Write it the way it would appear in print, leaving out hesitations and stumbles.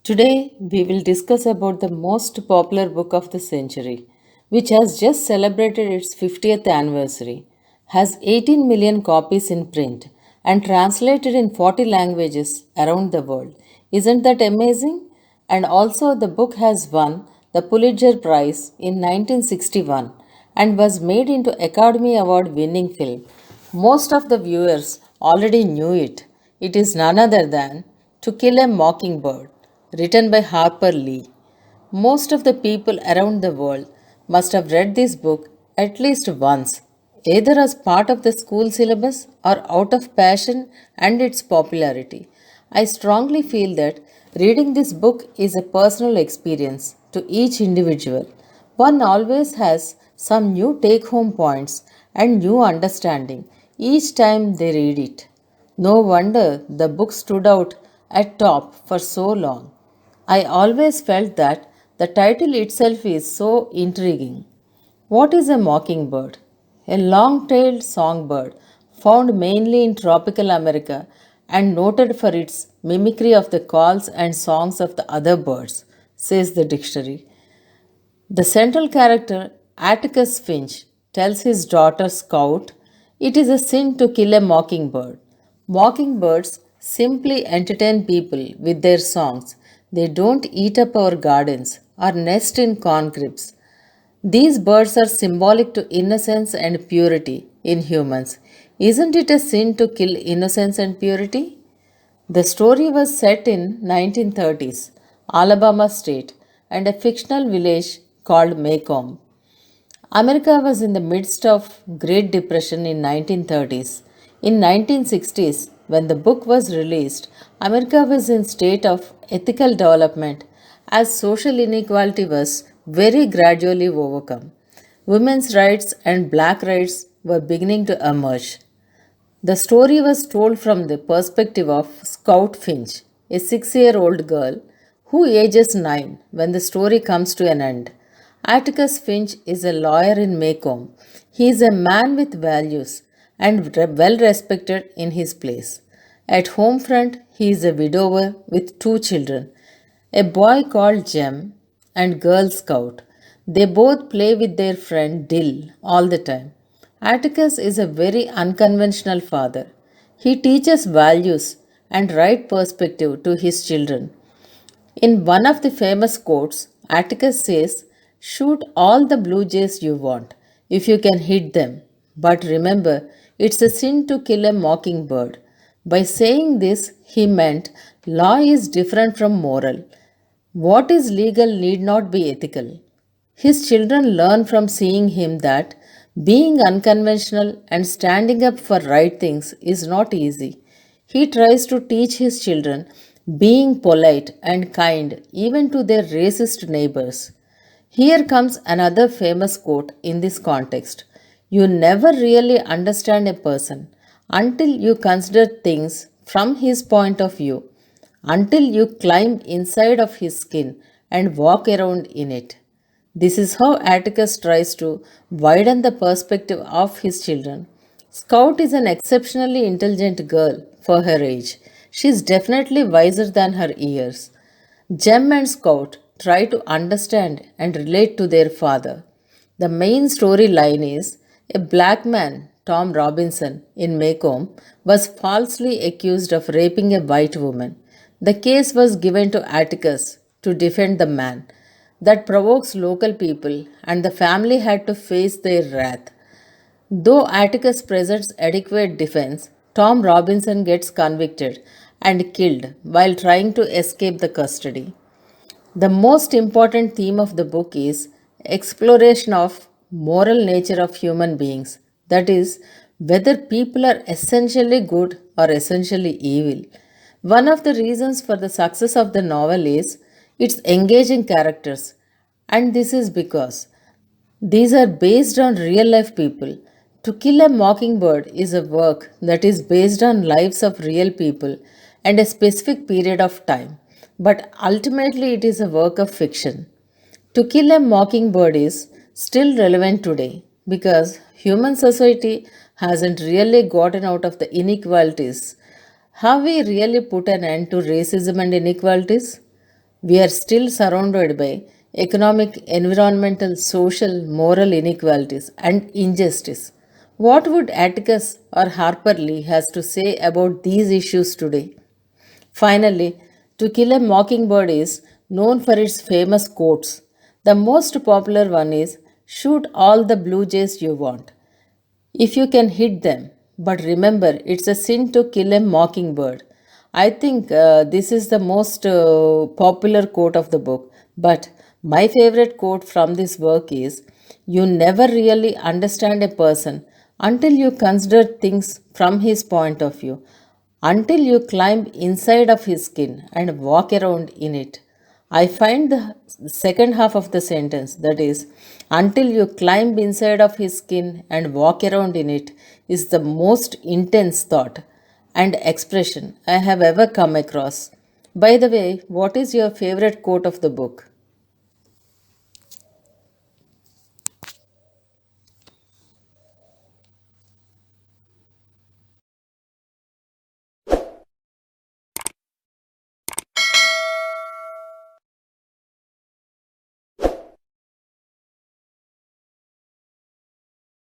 Today, we will discuss about the most popular book of the century, which has just celebrated its 50th anniversary, has 18 million copies in print, and translated in 40 languages around the world. Isn't that amazing? And also, the book has won the Pulitzer Prize in 1961 and was made into Academy Award winning film. Most of the viewers already knew it. It is none other than To Kill a Mockingbird, written by Harper Lee. Most of the people around the world must have read this book at least once, either as part of the school syllabus or out of passion and its popularity. I strongly feel that reading this book is a personal experience to each individual. One always has some new take home points and new understanding each time they read it. No wonder the book stood out at top for so long. I always felt that the title itself is so intriguing. What is a mockingbird? A long tailed songbird found mainly in tropical America and noted for its mimicry of the calls and songs of the other birds, says the dictionary. The central character, Atticus Finch, tells his daughter Scout it is a sin to kill a mockingbird. Mockingbirds simply entertain people with their songs. They don't eat up our gardens or nest in corn cribs. These birds are symbolic to innocence and purity in humans. Isn't it a sin to kill innocence and purity? The story was set in 1930s, Alabama state, and a fictional village called Macomb. America was in the midst of Great Depression in 1930s. In 1960s, when the book was released, America was in state of ethical development as social inequality was very gradually overcome. Women's rights and black rights were beginning to emerge. The story was told from the perspective of Scout Finch, a 6-year-old girl who ages 9 when the story comes to an end. Atticus Finch is a lawyer in Macomb. He is a man with values and well respected in his place. At home front, he is a widower with 2 children, a boy called Jem and Girl Scout. They both play with their friend Dill all the time. Atticus is a very unconventional father. He teaches values and right perspective to his children. In one of the famous quotes, Atticus says, shoot all the blue jays you want, if you can hit them. But remember, it's a sin to kill a mockingbird. By saying this, he meant law is different from moral. What is legal need not be ethical. His children learn from seeing him that being unconventional and standing up for right things is not easy. He tries to teach his children being polite and kind even to their racist neighbors. Here comes another famous quote in this context. You never really understand a person until you consider things from his point of view, until you climb inside of his skin and walk around in it. This is how Atticus tries to widen the perspective of his children. Scout is an exceptionally intelligent girl for her age. She is definitely wiser than her years. Jem and Scout try to understand and relate to their father. The main storyline is a black man, Tom Robinson, in Macomb, was falsely accused of raping a white woman. The case was given to Atticus to defend the man. That provokes local people, and the family had to face their wrath. Though Atticus presents adequate defense, Tom Robinson gets convicted and killed while trying to escape the custody. The most important theme of the book is exploration of moral nature of human beings, that is, whether people are essentially good or essentially evil. One of the reasons for the success of the novel is its engaging characters, and this is because these are based on real life people. To Kill a Mockingbird is a work that is based on lives of real people and a specific period of time, but ultimately it is a work of fiction. To Kill a Mockingbird is still relevant today because human society hasn't really gotten out of the inequalities. Have we really put an end to racism and inequalities? We are still surrounded by economic, environmental, social, moral inequalities and injustice. What would Atticus or Harper Lee has to say about these issues today? Finally, To Kill a Mockingbird is known for its famous quotes. The most popular one is shoot all the blue jays you want if you can hit them. But remember, it's a sin to kill a mockingbird. I think this is the most popular quote of the book. But my favorite quote from this work is you never really understand a person until you consider things from his point of view, until you climb inside of his skin and walk around in it. I find the second half of the sentence, that is, until you climb inside of his skin and walk around in it, is the most intense thought and expression I have ever come across. By the way, what is your favorite quote of the book?